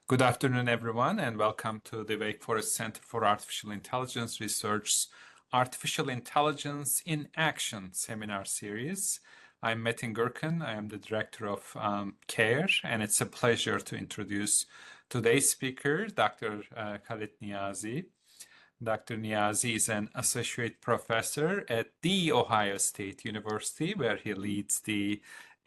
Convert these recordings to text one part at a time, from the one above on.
Good afternoon, everyone, and welcome to the Wake Forest Center for Artificial Intelligence Research's Artificial Intelligence in Action seminar series. I'm Metin Gürkan. I am the Director of CARE, and it's a pleasure to introduce today's speaker, Dr. Khalid Niazi. Dr. Niazi is an associate professor at The Ohio State University, where he leads the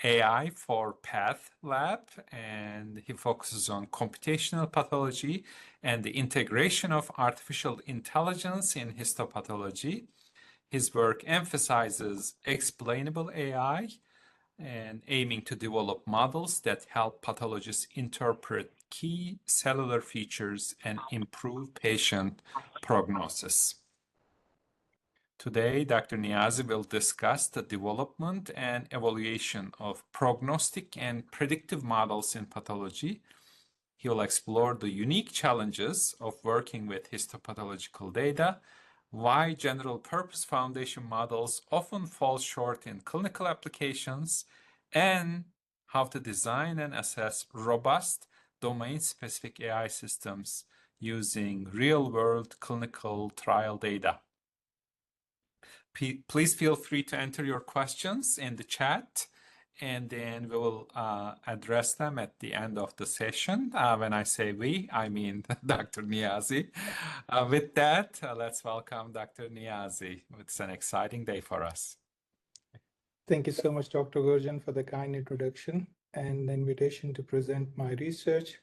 AI for Path Lab, and he focuses on computational pathology and the integration of artificial intelligence in histopathology. His work emphasizes explainable AI and aiming to develop models that help pathologists interpret key cellular features and improve patient prognosis. Today, Dr. Niazi will discuss the development and evaluation of prognostic and predictive models in pathology. He will explore the unique challenges of working with histopathological data, why general-purpose foundation models often fall short in clinical applications, and how to design and assess robust domain-specific AI systems using real-world clinical trial data. Please feel free to enter your questions in the chat, and then we will address them at the end of the session. When I say we, I mean Dr. Niazi. With that, let's welcome Dr. Niazi. It's an exciting day for us. Thank you so much, Dr. Gurjan, for the kind introduction and the invitation to present my research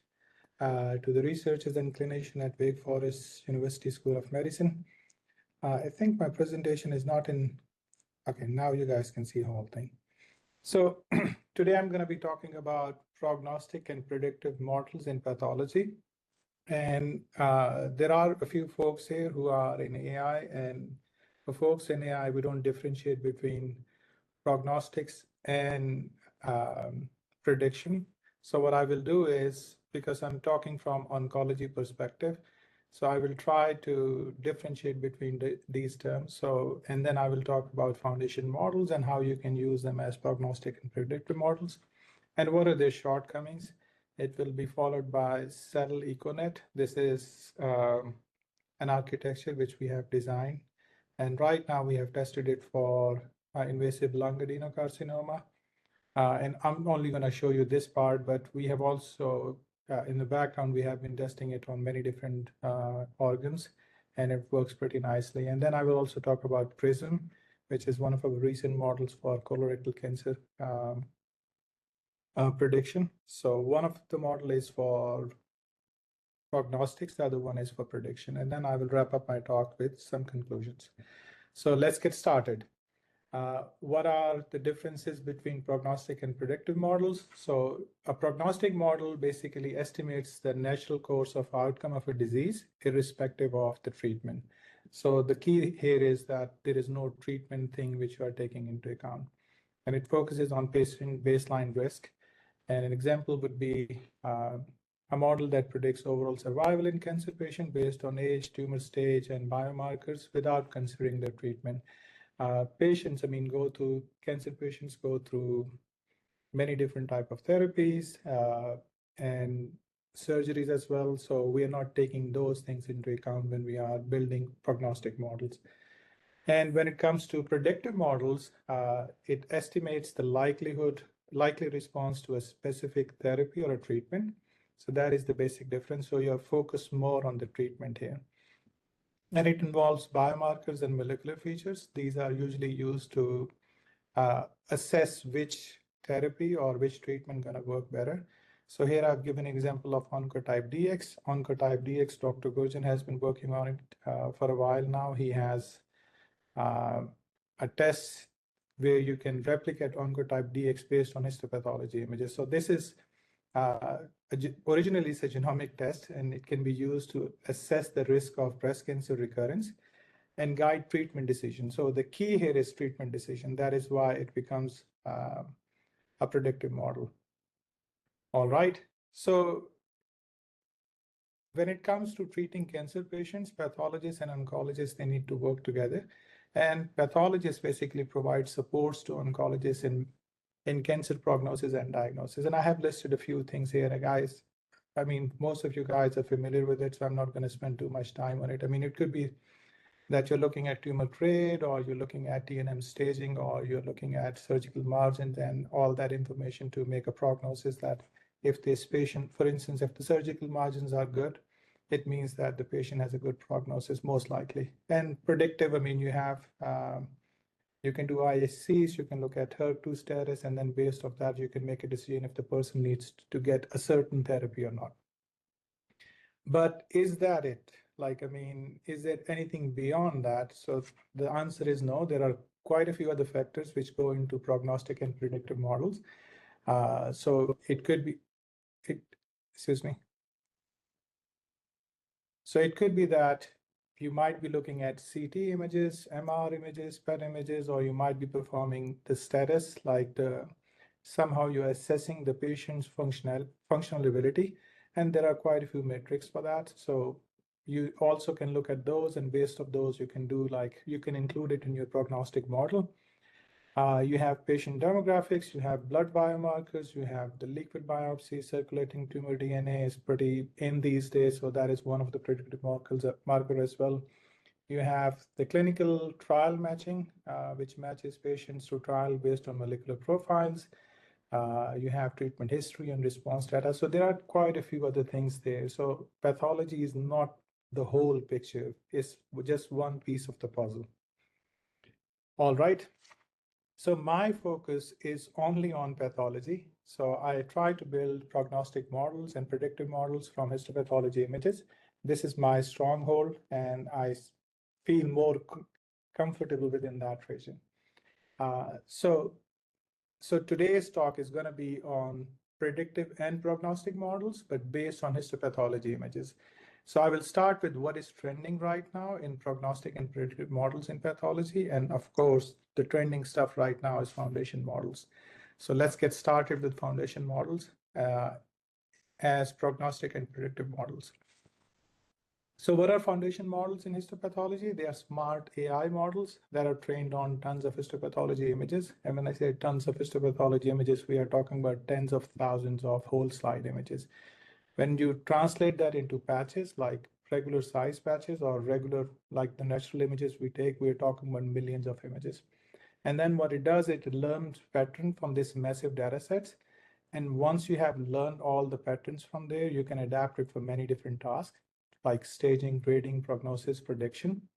to the researchers and clinicians at Wake Forest University School of Medicine. I think my presentation is not in, okay, now you guys can see the whole thing. So today I'm going to be talking about prognostic and predictive models in pathology. And there are a few folks here who are in AI, and for folks in AI, we don't differentiate between prognostics and prediction. So what I will do is, because I'm talking from oncology perspective, so I will try to differentiate between these terms. So, and then I will talk about foundation models and how you can use them as prognostic and predictive models, and what are their shortcomings. It will be followed by Cell EcoNet. This is an architecture which we have designed. And right now we have tested it for invasive lung adenocarcinoma. And I'm only going to show you this part, but we have also in the background, we have been testing it on many different organs, and it works pretty nicely. And then I will also talk about PRISM, which is one of our recent models for colorectal cancer prediction. So one of the model is for prognostics, the other one is for prediction. And then I will wrap up my talk with some conclusions. So let's get started. What are the differences between prognostic and predictive models? So a prognostic model basically estimates the natural course of outcome of a disease, irrespective of the treatment. So the key here is that there is no treatment thing which you are taking into account. And it focuses on patient baseline risk. And an example would be a model that predicts overall survival in cancer patient based on age, tumor stage, and biomarkers without considering the treatment. Patients, cancer patients go through many different type of therapies and surgeries as well. So we are not taking those things into account when we are building prognostic models. And when it comes to predictive models, it estimates the likely response to a specific therapy or a treatment. So that is the basic difference. So you're focused more on the treatment here. And it involves biomarkers and molecular features. These are usually used to assess which therapy or which treatment going to work better. So here I've given an example of Oncotype DX. Oncotype DX, Dr. Gurjan has been working on it for a while now. He has a test where you can replicate Oncotype DX based on histopathology images. So this is originally it's a genomic test, and it can be used to assess the risk of breast cancer recurrence and guide treatment decision. So the key here is treatment decision. That is why it becomes a predictive model. All right. So when it comes to treating cancer patients, pathologists and oncologists, they need to work together. And pathologists basically provide supports to oncologists in cancer prognosis and diagnosis. And I have listed a few things here, guys. I mean, most of you guys are familiar with it, so I'm not going to spend too much time on it. I mean, it could be that you're looking at tumor grade, or you're looking at TNM staging, or you're looking at surgical margins and all that information to make a prognosis that if this patient, for instance, if the surgical margins are good, it means that the patient has a good prognosis, most likely. And predictive, I mean, you can do IHCs, you can look at HER2 status, and then based off that, you can make a decision if the person needs to get a certain therapy or not. But is that it? Like, I mean, is there anything beyond that? So the answer is no. There are quite a few other factors which go into prognostic and predictive models. So it could be, excuse me. So it could be that you might be looking at CT images, MR images, PET images, or you might be performing the status, like somehow you're assessing the patient's functional ability. And there are quite a few metrics for that. So you also can look at those, and based of those, you can include it in your prognostic model. You have patient demographics, you have blood biomarkers, you have the liquid biopsy, circulating tumor DNA is pretty in these days, so that is one of the predictive marker as well. You have the clinical trial matching, which matches patients to trial based on molecular profiles. You have treatment history and response data. So there are quite a few other things there. So pathology is not the whole picture. It's just one piece of the puzzle. All right. So my focus is only on pathology. So I try to build prognostic models and predictive models from histopathology images. This is my stronghold, and I feel more comfortable within that region. So today's talk is going to be on predictive and prognostic models, but based on histopathology images. So I will start with what is trending right now in prognostic and predictive models in pathology. And of course, the trending stuff right now is foundation models. So let's get started with foundation models as prognostic and predictive models. So what are foundation models in histopathology? They are smart AI models that are trained on tons of histopathology images. And when I say tons of histopathology images, we are talking about tens of thousands of whole slide images. When you translate that into patches, like regular size patches or regular, like the natural images we take, we're talking about millions of images. And then what it does, it learns pattern from this massive data sets. And once you have learned all the patterns from there, you can adapt it for many different tasks, like staging, grading, prognosis, prediction.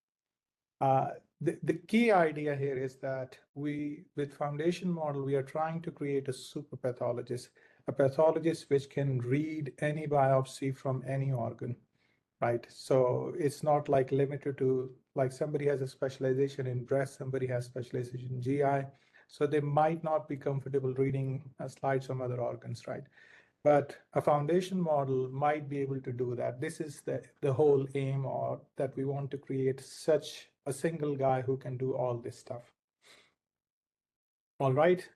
The key idea here is that with foundation model, we are trying to create a super pathologist, a pathologist which can read any biopsy from any organ, right? So it's not like limited to, like somebody has a specialization in breast, somebody has specialization in GI. So they might not be comfortable reading slides from other organs, right? But a foundation model might be able to do that. This is the whole aim, or that we want to create such a single guy who can do all this stuff. All right,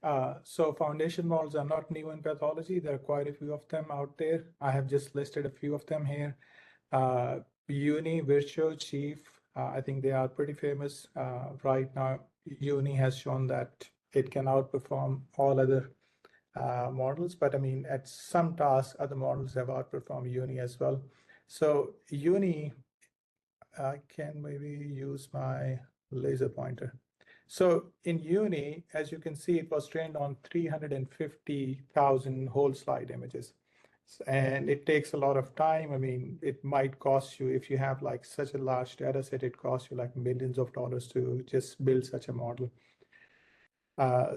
so foundation models are not new in pathology. There are quite a few of them out there. I have just listed a few of them here. Uni, Virtuo, Chief, I think they are pretty famous right now. Uni has shown that it can outperform all other models, but I mean, at some tasks, other models have outperformed Uni as well. So Uni, I can maybe use my laser pointer. So in Uni, as you can see, it was trained on 350,000 whole slide images. And it takes a lot of time. I mean, it might cost you, if you have like such a large data set, it costs you like millions of dollars to just build such a model.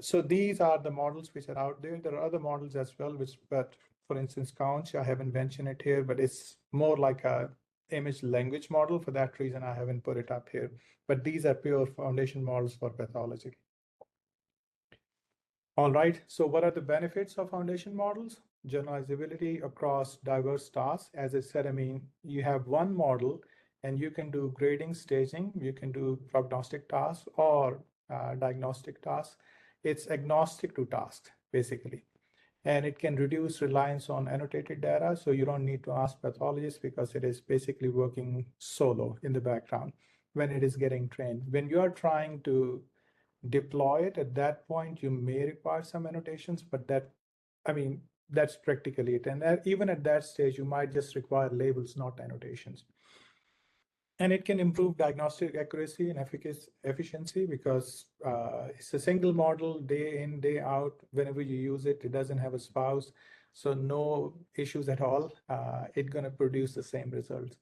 So these are the models which are out there. There are other models as well, but for instance, Conch, I haven't mentioned it here, but it's more like a image language model. For that reason, I haven't put it up here. But these are pure foundation models for pathology. All right, so what are the benefits of foundation models? Generalizability across diverse tasks. As I said, I mean, you have one model and you can do grading, staging, you can do prognostic tasks or diagnostic tasks. It's agnostic to tasks, basically. And it can reduce reliance on annotated data. So you don't need to ask pathologists because it is basically working solo in the background when it is getting trained. When you are trying to deploy it, at that point, you may require some annotations, but that, I mean, that's practically it. And even at that stage, you might just require labels, not annotations. And it can improve diagnostic accuracy and efficiency because it's a single model day in, day out. Whenever you use it, it doesn't have a spouse. So no issues at all. It's going to produce the same results.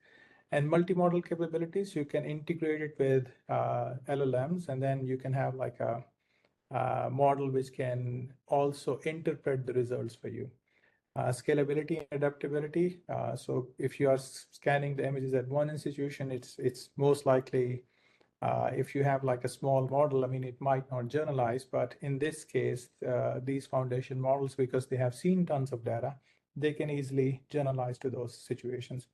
And multimodal capabilities, you can integrate it with LLMs, and then you can have like a model which can also interpret the results for you. Scalability and adaptability. So if you are scanning the images at one institution, it's most likely if you have like a small model, I mean, it might not generalize, but in this case, these foundation models, because they have seen tons of data, they can easily generalize to those situations.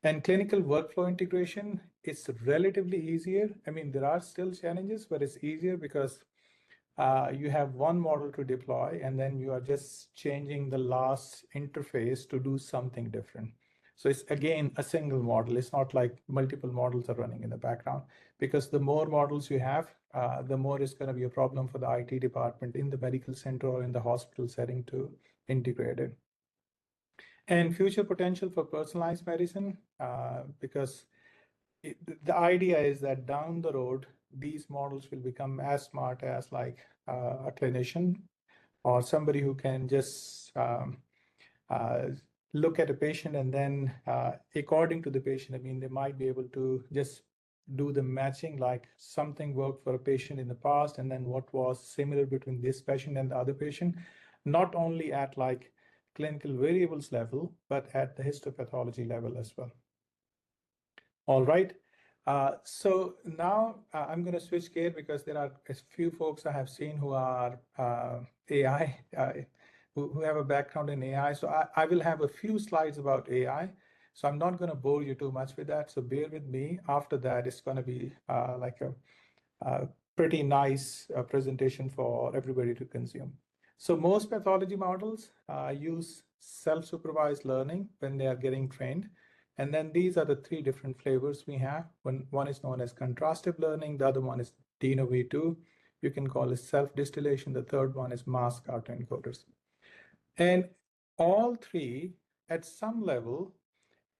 And clinical workflow integration is relatively easier. I mean, there are still challenges, but it's easier because you have one model to deploy, and then you are just changing the last interface to do something different. So it's again a single model. It's not like multiple models are running in the background, because the more models you have, the more it's going to be a problem for the IT department in the medical center or in the hospital setting to integrate it. And future potential for personalized medicine, because the idea is that down the road, these models will become as smart as like a clinician or somebody who can just uh, look at a patient, and then according to the patient, I mean, they might be able to just do the matching, like something worked for a patient in the past, and then what was similar between this patient and the other patient, not only at like clinical variables level, but at the histopathology level as well. All right. So now I'm going to switch gear because there are a few folks I have seen who are AI, who have a background in AI. So I will have a few slides about AI. So I'm not going to bore you too much with that. So bear with me. After that, it's going to be like a pretty nice presentation for everybody to consume. So most pathology models use self-supervised learning when they are getting trained. And then these are the three different flavors we have. One is known as contrastive learning. The other one is de novo V2. You can call it self-distillation. The third one is masked autoencoders. And all three, at some level,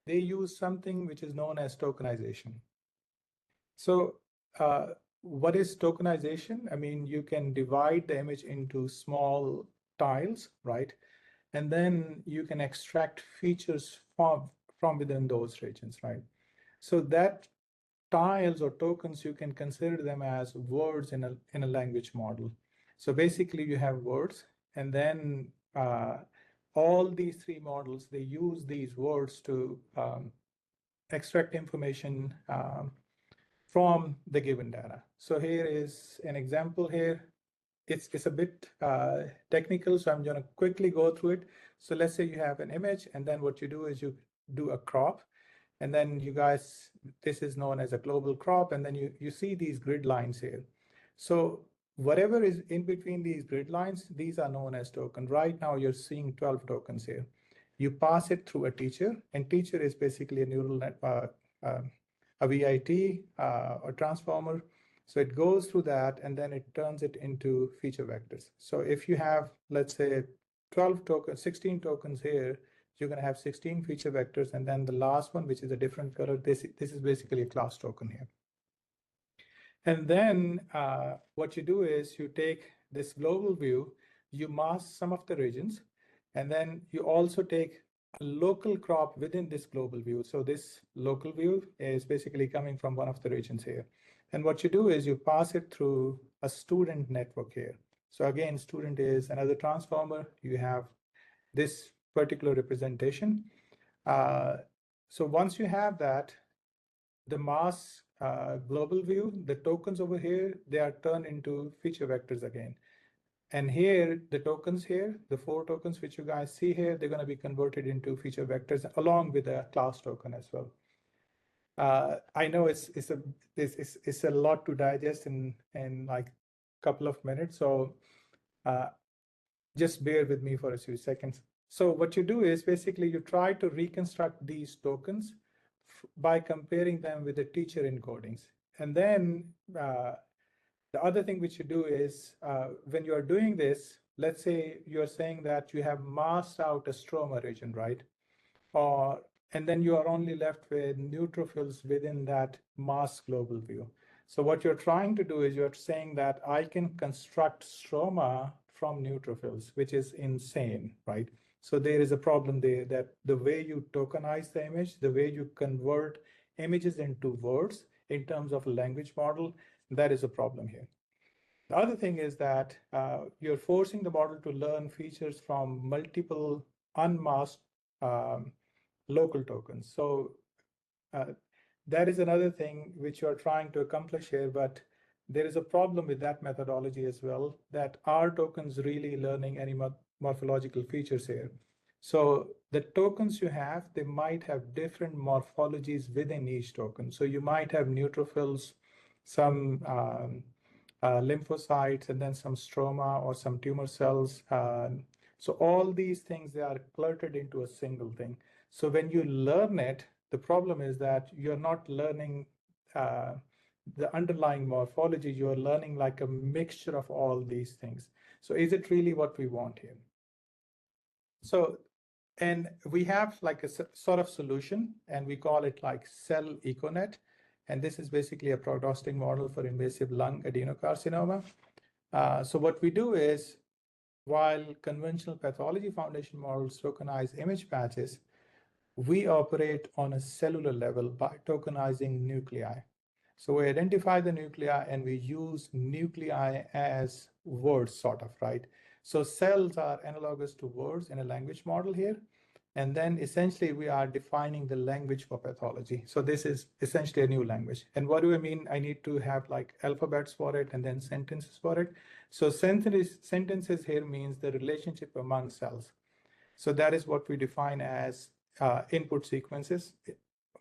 they use something which is known as tokenization. So what is tokenization? I mean, you can divide the image into small tiles, right? And then you can extract features from within those regions, right? So that tiles or tokens, you can consider them as words in a language model. So basically you have words, and then all these three models, they use these words to extract information from the given data. So here is an example here. It's a bit technical, so I'm going to quickly go through it. So let's say you have an image, and then what you do is you do a crop, and then you guys, this is known as a global crop, and then you see these grid lines here. So whatever is in between these grid lines, these are known as tokens. Right now you're seeing 12 tokens here. You pass it through a teacher, and teacher is basically a neural network, a VIT, a transformer. So it goes through that, and then it turns it into feature vectors. So if you have, let's say, 12 tokens, 16 tokens here, you're going to have 16 feature vectors. And then the last one, which is a different color, this is basically a class token here. And then what you do is you take this global view, you mask some of the regions, and then you also take a local crop within this global view. So this local view is basically coming from one of the regions here. And what you do is you pass it through a student network here. So again, student is another transformer. You have this particular representation. So once you have that, the mass global view, the tokens over here, they are turned into feature vectors again. And here, the tokens here, the 4 tokens which you guys see here, they're going to be converted into feature vectors along with a class token as well. I know it's a lot to digest in like a couple of minutes, so just bear with me for a few seconds. So what you do is basically you try to reconstruct these tokens by comparing them with the teacher encodings. And then the other thing which you do is when you are doing this, let's say you're saying that you have masked out a stroma region, right? And then you are only left with neutrophils within that masked global view. So what you're trying to do is you're saying that I can construct stroma from neutrophils, which is insane, right? So there is a problem there that the way you tokenize the image, the way you convert images into words in terms of language model, that is a problem here. The other thing is that you're forcing the model to learn features from multiple unmasked um, local tokens. So uh, that is another thing which you're trying to accomplish here, but there is a problem with that methodology as well, that are tokens really learning any morphological features here? So the tokens you have, they might have different morphologies within each token. So you might have neutrophils, some lymphocytes, and then some stroma or some tumor cells. So all these things, they are cluttered into a single thing. So when you learn it, the problem is that you're not learning uh, the underlying morphology, you're learning like a mixture of all these things. So is it really what we want here? So, and we have like a sort of solution, and we call it like cell econet. And this is basically a prognostic model for invasive lung adenocarcinoma. So what we do is, while conventional pathology foundation models tokenize image patches, we operate on a cellular level by tokenizing nuclei. So we identify the nuclei and we use nuclei as words, sort of, right? So cells are analogous to words in a language model here. And then essentially we are defining the language for pathology. So this is essentially a new language. And what do I mean? I need to have like alphabets for it and then sentences for it. So sentences here means the relationship among cells. So that is what we define as input sequences.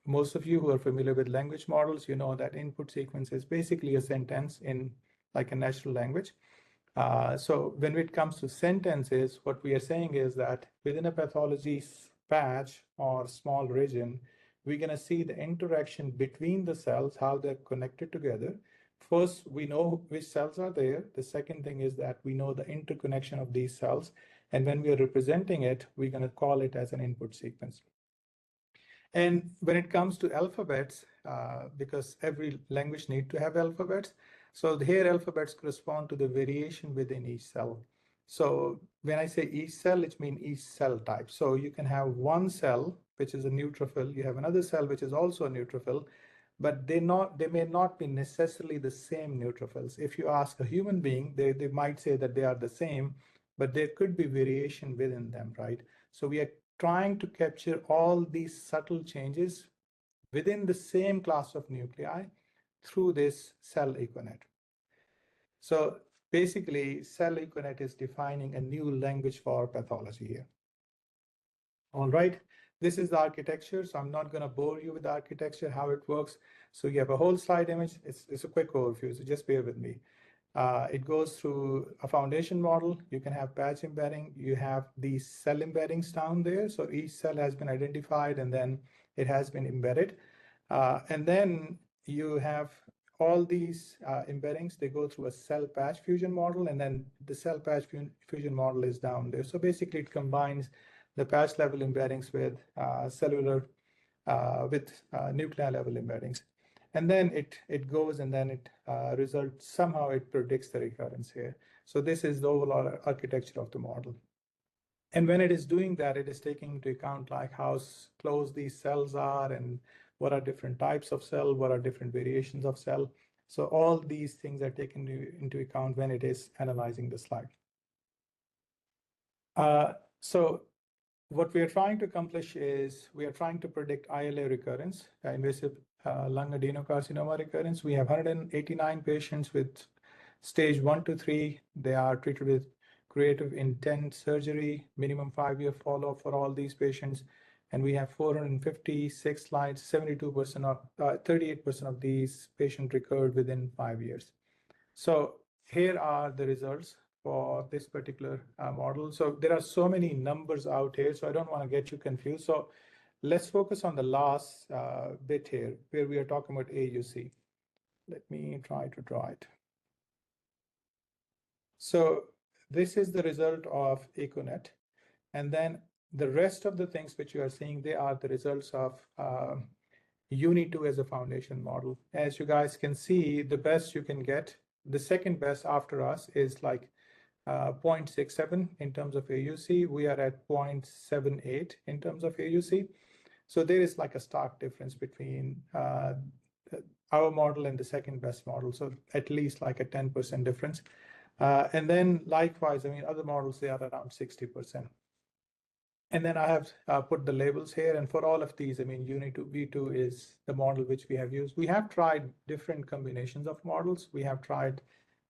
Most of you who are familiar with language models, you know that input sequence is basically a sentence in like a natural language. So when it comes to sentences, what we are saying is that within a pathology patch or small region, we're going to see the interaction between the cells, how they're connected together. First, we know which cells are there. The second thing is that we know the interconnection of these cells. And when we are representing it, we're going to call it as an input sequence. And when it comes to alphabets, because every language needs to have alphabets, so here alphabets correspond to the variation within each cell. So when I say each cell, it means each cell type. So you can have one cell, which is a neutrophil. You have another cell, which is also a neutrophil, but they may not be necessarily the same neutrophils. If you ask a human being, they might say that they are the same, but there could be variation within them, right? So we are trying to capture all these subtle changes within the same class of nuclei through this cell econet. So basically, cell econet is defining a new language for pathology here. All right, this is the architecture. So I'm not going to bore you with the architecture, how it works. So you have a whole slide image. It's a quick overview, so just bear with me. It goes through a foundation model. You can have patch embedding. You have these cell embeddings down there. So each cell has been identified and then it has been embedded. And then you have all these embeddings. They go through a cell patch fusion model, and then the cell patch fusion model is down there. So basically it combines the patch level embeddings with cellular, with nuclei level embeddings. And then it goes and then it results, somehow it predicts the recurrence here. So this is the overall architecture of the model. And when it is doing that, it is taking into account like how close these cells are and what are different types of cell, what are different variations of cell. So all these things are taken into account when it is analyzing the slide. So what we are trying to accomplish is we are trying to predict ILA recurrence, invasive lung adenocarcinoma recurrence. We have 189 patients with stage 1 to 3. They are treated with curative intent surgery, minimum 5-year follow-up for all these patients. And we have 456 slides, 72% of 38% of these patients recurred within 5 years. So here are the results for this particular model. So there are so many numbers out here, so I don't want to get you confused. So let's focus on the last bit here, where we are talking about AUC. Let me try to draw it. So this is the result of Econet. And then the rest of the things which you are seeing, they are the results of Uni2 as a foundation model. As you guys can see, the best you can get, the second best after us is like 0.67 in terms of AUC. We are at 0.78 in terms of AUC. So there is like a stark difference between our model and the second best model. So at least like a 10% difference. And then likewise, I mean, other models, they are around 60%. And then I have put the labels here. And for all of these, I mean, Uni2 V2 is the model which we have used. We have tried different combinations of models. We have tried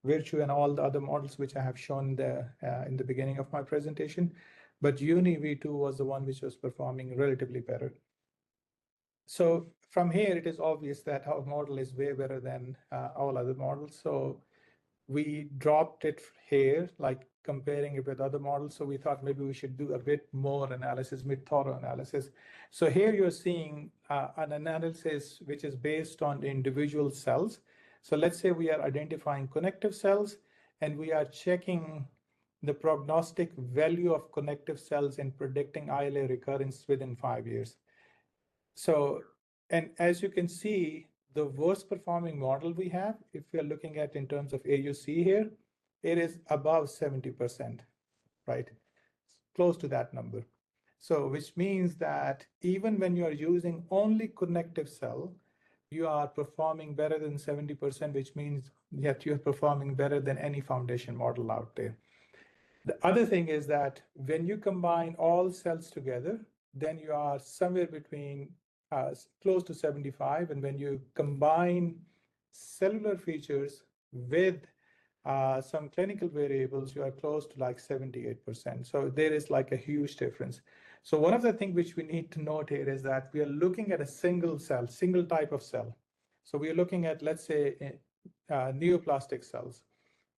Virtue and all the other models which I have shown there in the beginning of my presentation. But Uni V2 was the one which was performing relatively better. So from here, it is obvious that our model is way better than all other models. So we dropped it here, like comparing it with other models. So we thought maybe we should do a bit more analysis, more thorough analysis. So here you're seeing an analysis which is based on individual cells. So let's say we are identifying connective cells and we are checking the prognostic value of connective cells in predicting ILA recurrence within 5 years. So, and as you can see, the worst performing model we have, if we are looking at in terms of AUC here, it is above 70%, right? Close to that number. So, which means that even when you are using only connective cell, you are performing better than 70%, which means that you're performing better than any foundation model out there. The other thing is that when you combine all cells together, then you are somewhere between close to 75. And when you combine cellular features with some clinical variables, you are close to like 78%. So there is like a huge difference. So one of the things which we need to note here is that we are looking at a single cell, single type of cell. So we are looking at, let's say, neoplastic cells.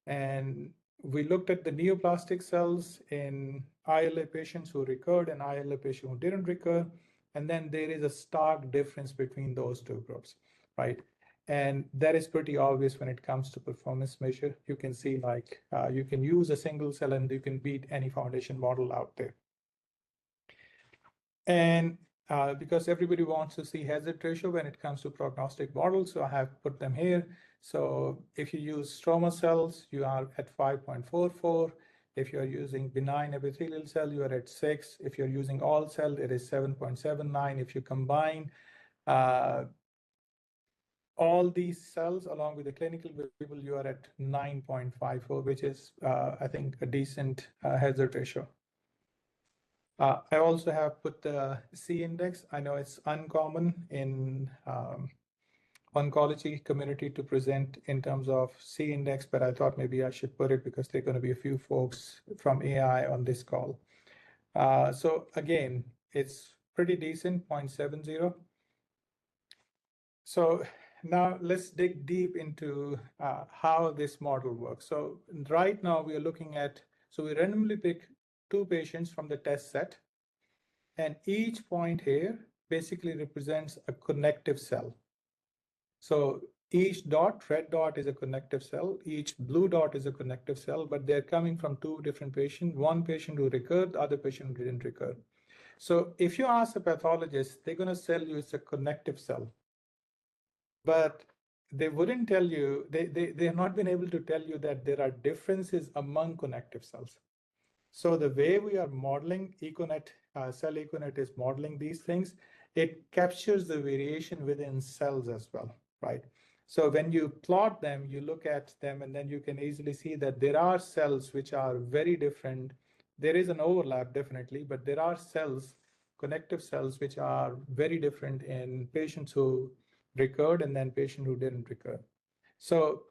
And we looked at the neoplastic cells in ILA patients who recurred and ILA patients who didn't recur. And then there is a stark difference between those two groups, right? And that is pretty obvious when it comes to performance measure. You can see like you can use a single cell and you can beat any foundation model out there. And because everybody wants to see hazard ratio when it comes to prognostic models, so I have put them here. So if you use stroma cells, you are at 5.44. If you're using benign epithelial cell, you are at 6. If you're using all cell, it is 7.79. If you combine all these cells along with the clinical variable, you are at 9.54, which is, I think, a decent hazard ratio. I also have put the C index. I know it's uncommon in oncology community to present in terms of C index, but I thought maybe I should put it because there are going to be a few folks from AI on this call. So again, it's pretty decent, 0.70. So now let's dig deep into how this model works. So right now we are looking at, so we randomly pick 2 patients from the test set. And each point here basically represents a connective cell. So each dot, red dot is a connective cell, each blue dot is a connective cell, but they're coming from 2 different patients, one patient who recurred, the other patient who didn't recur. So if you ask a pathologist, they're going to tell you it's a connective cell. But they wouldn't tell you, they have not been able to tell you that there are differences among connective cells. So the way we are modeling Econet, cell Econet is modeling these things, it captures the variation within cells as well, right? So when you plot them, you look at them, and then you can easily see that there are cells which are very different. There is an overlap, definitely, but there are cells, connective cells, which are very different in patients who recurred and then patients who didn't recur. So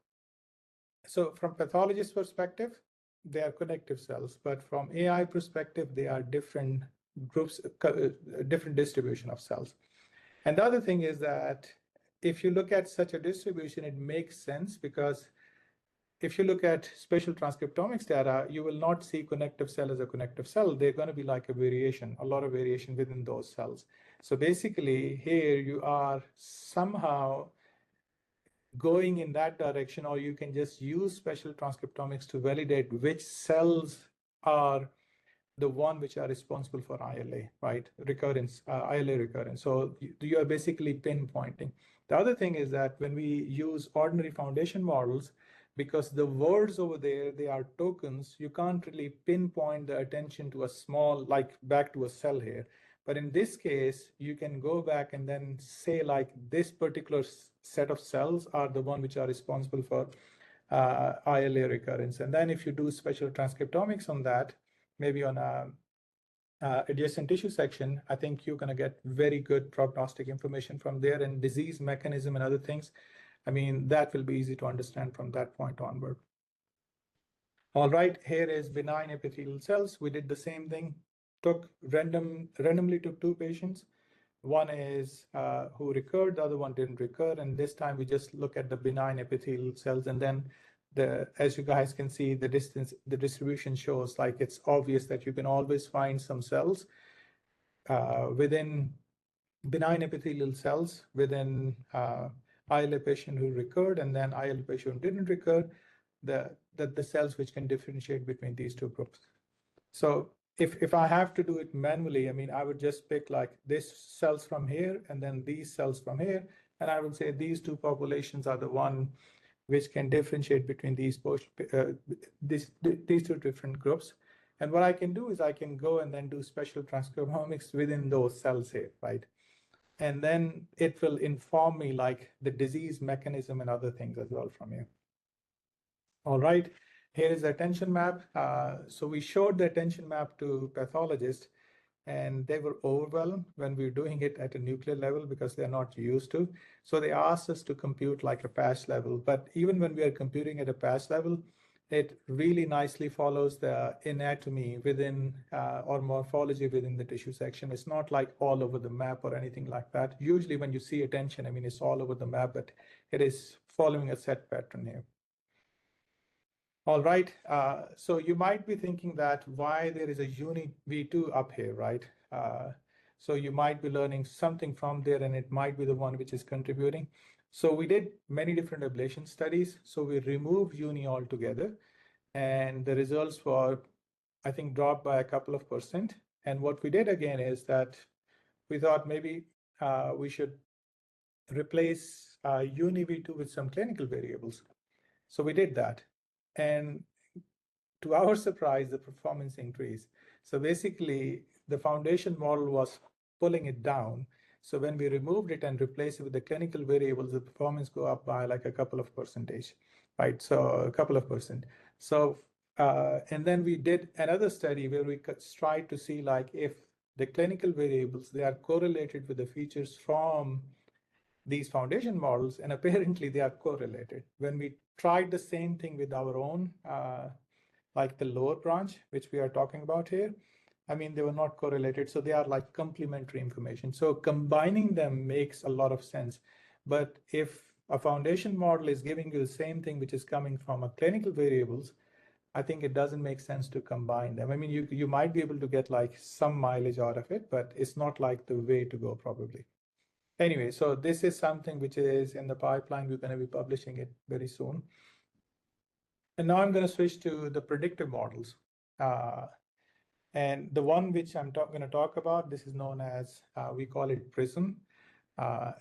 from pathologist perspective, they are connective cells, but from AI perspective, they are different groups, different distribution of cells. And the other thing is that if you look at such a distribution, it makes sense because if you look at spatial transcriptomics data, you will not see connective cell as a connective cell. They're going to be like a variation, a lot of variation within those cells. So basically here you are somehow going in that direction, or you can just use spatial transcriptomics to validate which cells are the one which are responsible for ILA, right? Recurrence, ILA recurrence. So you are basically pinpointing. The other thing is that when we use ordinary foundation models, because the words over there, they are tokens, you can't really pinpoint the attention to a small, like back to a cell here. But in this case, you can go back and then say like this particular set of cells are the one which are responsible for ILA recurrence. And then if you do spatial transcriptomics on that, maybe on a adjacent tissue section, I think you're going to get very good prognostic information from there, and disease mechanism and other things. I mean, that will be easy to understand from that point onward. All right, here is benign epithelial cells. We did the same thing, randomly took two patients. One is who recurred, the other one didn't recur. And this time we just look at the benign epithelial cells. And then as you guys can see, the distribution shows like it's obvious that you can always find some cells within benign epithelial cells within ILA patient who recurred, and then ILA patient who didn't recur, the cells which can differentiate between these two groups. So if I have to do it manually, I mean, I would just pick like this cells from here and then these cells from here, and I would say these two populations are the one which can differentiate between these two different groups. And what I can do is I can go and then do spatial transcriptomics within those cells here, right? And then it will inform me like the disease mechanism and other things as well from you. All right, here is the attention map. So we showed the attention map to pathologists, and they were overwhelmed when we were doing it at a nuclear level because they're not used to. So they asked us to compute like a patch level. But even when we are computing at a patch level, it really nicely follows the anatomy within or morphology within the tissue section. It's not like all over the map or anything like that. Usually when you see attention, I mean, it's all over the map, but it is following a set pattern here. All right, so you might be thinking that why there is a uni V2 up here, right? So you might be learning something from there, and it might be the one which is contributing. So we did many different ablation studies. So we removed uni altogether, and the results were, I think, dropped by a couple of %. And what we did again is that we thought maybe we should replace uni V2 with some clinical variables. So we did that. And to our surprise, the performance increased. So basically, the foundation model was pulling it down. So when we removed it and replaced it with the clinical variables, the performance go up by like a couple of %, right? So a couple of %. So, and then we did another study where we tried to see like if the clinical variables, they are correlated with the features from these foundation models, and apparently they are correlated. When we tried the same thing with our own, like the lower branch, which we are talking about here, I mean, they were not correlated. So they are like complementary information. So combining them makes a lot of sense. But if a foundation model is giving you the same thing, which is coming from a clinical variables, I think it doesn't make sense to combine them. I mean, you might be able to get like some mileage out of it, but it's not like the way to go probably. Anyway, so this is something which is in the pipeline. We're going to be publishing it very soon. And now I'm going to switch to the predictive models. And the one which I'm going to talk about, this is known as, we call it PRISM.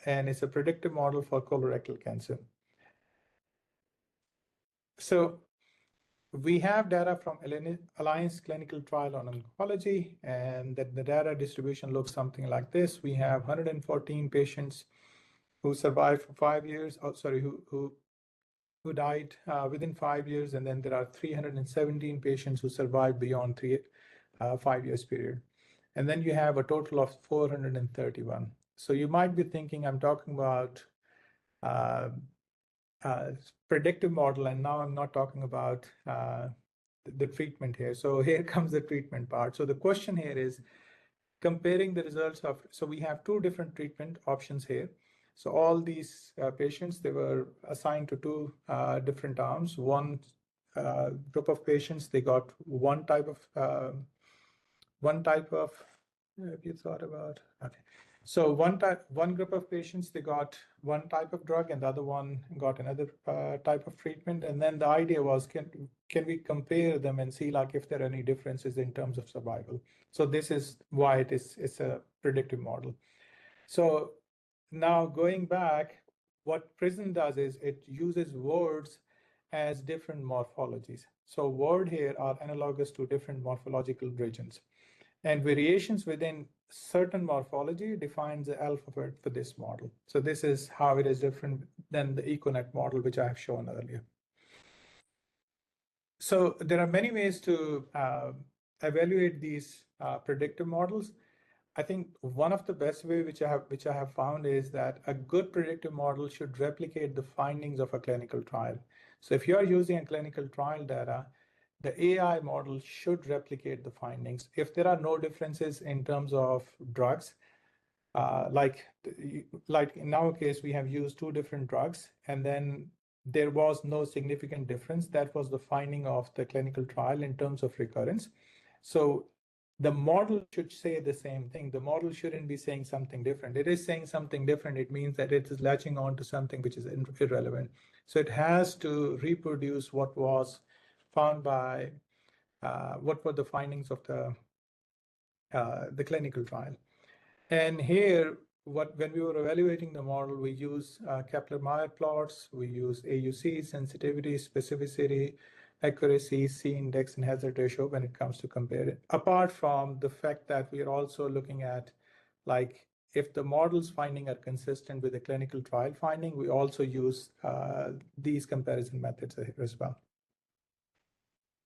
And it's a predictive model for colorectal cancer. So we have data from Alliance Clinical Trial on Oncology, and that the data distribution looks something like this. We have 114 patients who survived for 5 years, who died within 5 years, and then there are 317 patients who survived beyond 5 years period. And then you have a total of 431. So you might be thinking I'm talking about predictive model, and now I'm not talking about the treatment here. So here comes the treatment part. So the question here is comparing the results of, so we have two different treatment options here. So all these patients, they were assigned to two different arms. One group of patients, they got one type of, have you thought about, okay. So one group of patients, they got one type of drug and the other one got another type of treatment. And then the idea was, can we compare them and see like if there are any differences in terms of survival? So this is why it's a predictive model. So now going back, what PRISM does is it uses words as different morphologies. So word here are analogous to different morphological regions. And variations within certain morphology defines the alphabet for this model. So this is how it is different than the EcoNet model, which I have shown earlier. So there are many ways to evaluate these predictive models. I think one of the best way which I have found is that a good predictive model should replicate the findings of a clinical trial. So if you are using a clinical trial data, the AI model should replicate the findings. If there are no differences in terms of drugs, like in our case, we have used two different drugs, and then there was no significant difference. That was the finding of the clinical trial in terms of recurrence. So the model should say the same thing. The model shouldn't be saying something different. It is saying something different. It means that it is latching on to something which is irrelevant. So it has to reproduce what was found by what were the findings of the clinical trial. And here, when we were evaluating the model, we use Kaplan-Meier plots, we use AUC, sensitivity, specificity, accuracy, C-index, and hazard ratio when it comes to compare it. Apart from the fact that we are also looking at, like, if the model's finding are consistent with the clinical trial finding, we also use these comparison methods here as well.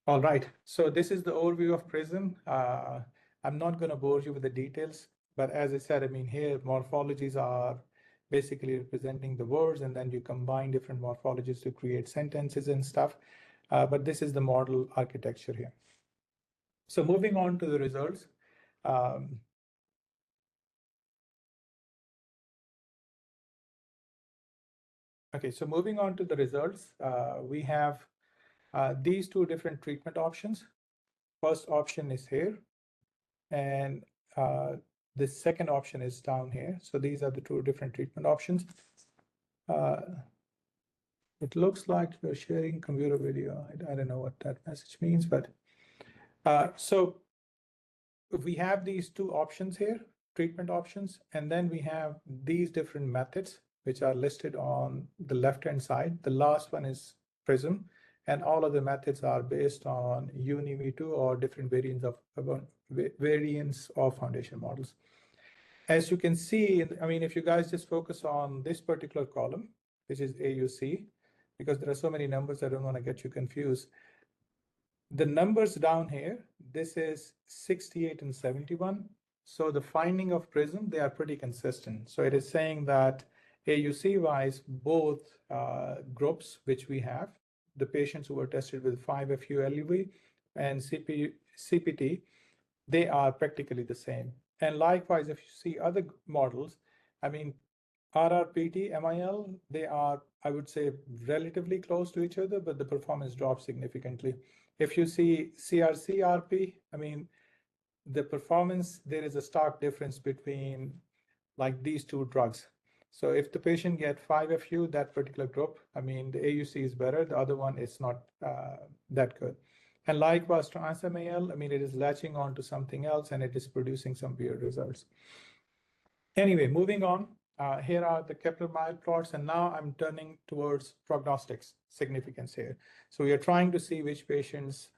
All right, so this is the overview of PRISM. I'm not going to bore you with the details, but as I said, I mean, here morphologies are basically representing the words, and then you combine different morphologies to create sentences and stuff. But this is the model architecture here. So moving on to the results. Okay, so moving on to the results, we have these two different treatment options. First option is here, and the second option is down here. So these are the two different treatment options. It looks like you're sharing computer video. I don't know what that message means, but so we have these two options here, treatment options, and then we have these different methods which are listed on the left-hand side. The last one is PRISM, and all of the methods are based on UniV2 or different variants of foundation models. As you can see, I mean, if you guys just focus on this particular column, which is AUC, because there are so many numbers, I don't want to get you confused. The numbers down here, this is 68 and 71. So the finding of PRISM, they are pretty consistent. So it is saying that AUC-wise, both groups which we have, the patients who were tested with 5-FU LUV and CPT, they are practically the same. And likewise, if you see other models, I mean, RRPT, MIL, they are, I would say, relatively close to each other, but the performance drops significantly. If you see CRC, RP, I mean, the performance, there is a stark difference between like these two drugs. So if the patient get 5-FU, that particular group, I mean, the AUC is better. The other one is not that good. And likewise, trans-MAL, I mean, it is latching on to something else and it is producing some weird results. Anyway, moving on, here are the Kaplan-Meier plots, and now I'm turning towards prognostics significance here. So we are trying to see which patients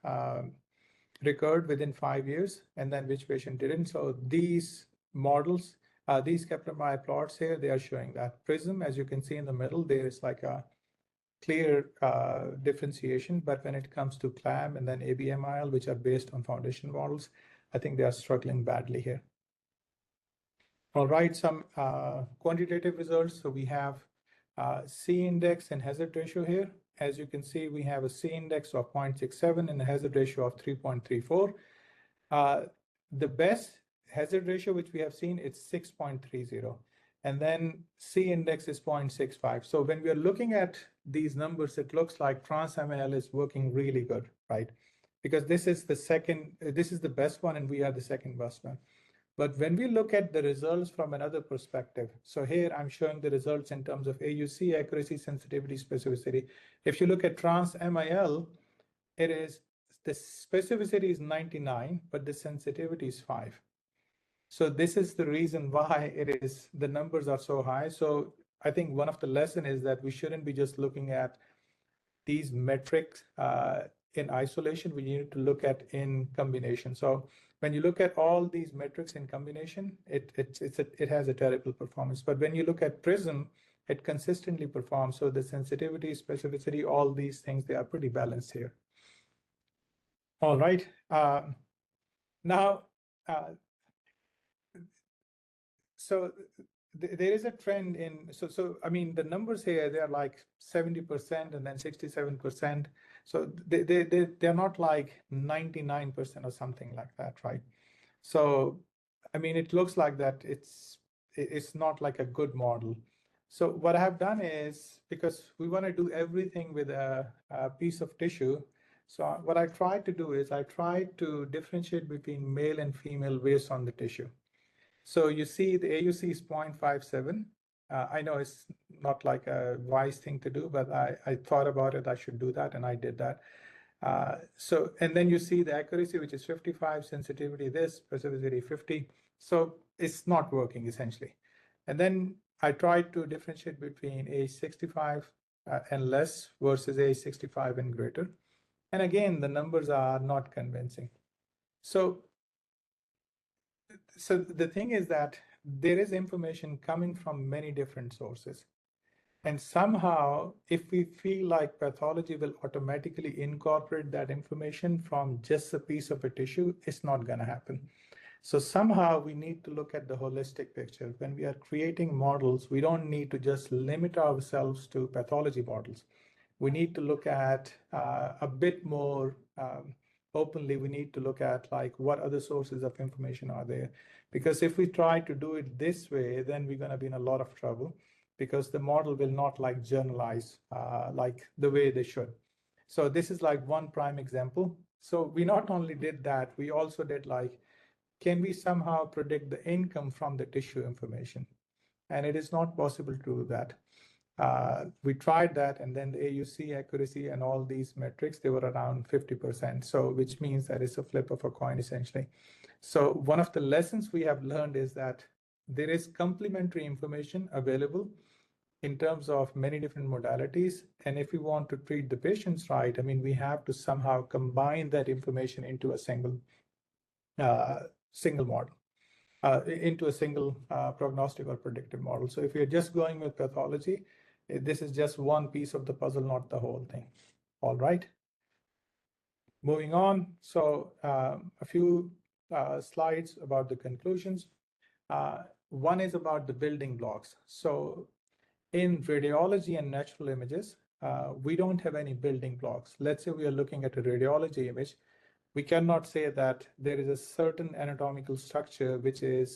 recurred within 5 years and then which patient didn't. So these models, these Kaplan-Meier plots here, they are showing that PRISM, as you can see in the middle, there is like a clear differentiation, but when it comes to CLAM and then ABMIL, which are based on foundation models, I think they are struggling badly here. All right, some quantitative results. So we have C-index and hazard ratio here. As you can see, we have a C-index of 0.67 and a hazard ratio of 3.34. The best hazard ratio which we have seen is 6.30. And then C-index is 0.65. So when we are looking at these numbers, it looks like trans-ML is working really good, right? Because this is the best one and we are the second best one. But when we look at the results from another perspective, so here I'm showing the results in terms of AUC, accuracy, sensitivity, specificity. If you look at trans-MIL, it is the specificity is 99, but the sensitivity is 5. So this is the reason why the numbers are so high. So I think one of the lesson is that we shouldn't be just looking at these metrics in isolation. We need to look at in combination. So when you look at all these metrics in combination, it has a terrible performance. But when you look at Prism, it consistently performs. So the sensitivity, specificity, all these things, they are pretty balanced here. All right. Now, so there is a trend in, so I mean, the numbers here, they're like 70% and then 67%. So they're not like 99% or something like that, right? So, I mean, it looks like that it's not like a good model. So what I have done is, because we want to do everything with a piece of tissue, so what I tried to do is I tried to differentiate between male and female based on the tissue. So you see the AUC is 0.57. I know it's not like a wise thing to do, but I thought about it, I should do that, and I did that. So, and then you see the accuracy, which is 55, sensitivity this, specificity 50. So it's not working essentially. And then I tried to differentiate between age 65 and less versus age 65 and greater. And again, the numbers are not convincing. So the thing is that there is information coming from many different sources. And somehow, if we feel like pathology will automatically incorporate that information from just a piece of a tissue, it's not going to happen. So somehow we need to look at the holistic picture. When we are creating models, we don't need to just limit ourselves to pathology models. We need to look at a bit more openly. We need to look at like what other sources of information are there. Because if we try to do it this way, then we're going to be in a lot of trouble, because the model will not like journalize like the way they should. So this is like one prime example. So we not only did that, we also did like, can we somehow predict the income from the tissue information? And it is not possible to do that. We tried that, and then the AUC accuracy and all these metrics, they were around 50%. So which means that it's a flip of a coin essentially. So one of the lessons we have learned is that there is complementary information available in terms of many different modalities. And if we want to treat the patients right, I mean, we have to somehow combine that information into a single model, into a single prognostic or predictive model. So if you're just going with pathology, this is just one piece of the puzzle, not the whole thing. All right. Moving on. So a few slides about the conclusions. One is about the building blocks. So in radiology and natural images, we don't have any building blocks. Let's say we are looking at a radiology image. We cannot say that there is a certain anatomical structure which can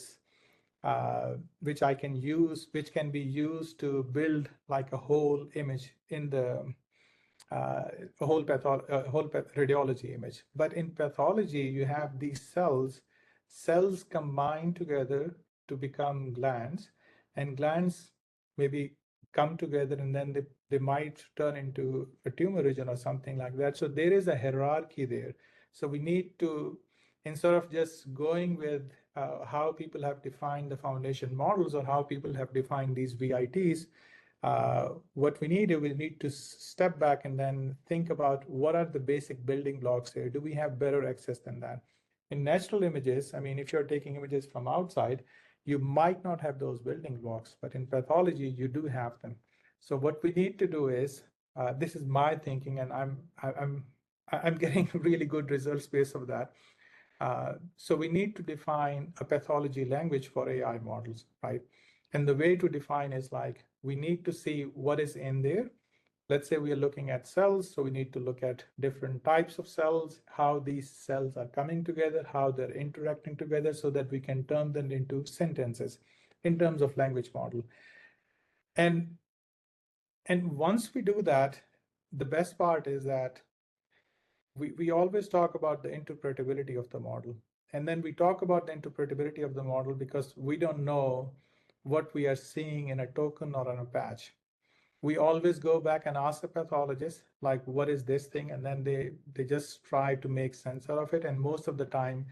be used to build like a whole image in the whole radiology image. But in pathology, you have these cells combine together to become glands, and glands maybe come together and then they might turn into a tumor region or something like that. So there is a hierarchy there. So we need to, instead of just going with how people have defined the foundation models or how people have defined these VITs, what we need to step back and then think about what are the basic building blocks here. Do we have better access than that? In natural images, I mean, if you're taking images from outside, you might not have those building blocks, but in pathology, you do have them. So what we need to do is, this is my thinking, and I'm getting really good results based on that. So we need to define a pathology language for AI models, right? And the way to define is like, we need to see what is in there. Let's say we are looking at cells, so we need to look at different types of cells, how these cells are coming together, how they're interacting together, so that we can turn them into sentences in terms of language model. And once we do that, the best part is that we always talk about the interpretability of the model. And then we talk about the interpretability of the model because we don't know what we are seeing in a token or on a patch. We always go back and ask the pathologist, like, what is this thing? And then they just try to make sense out of it. And most of the time,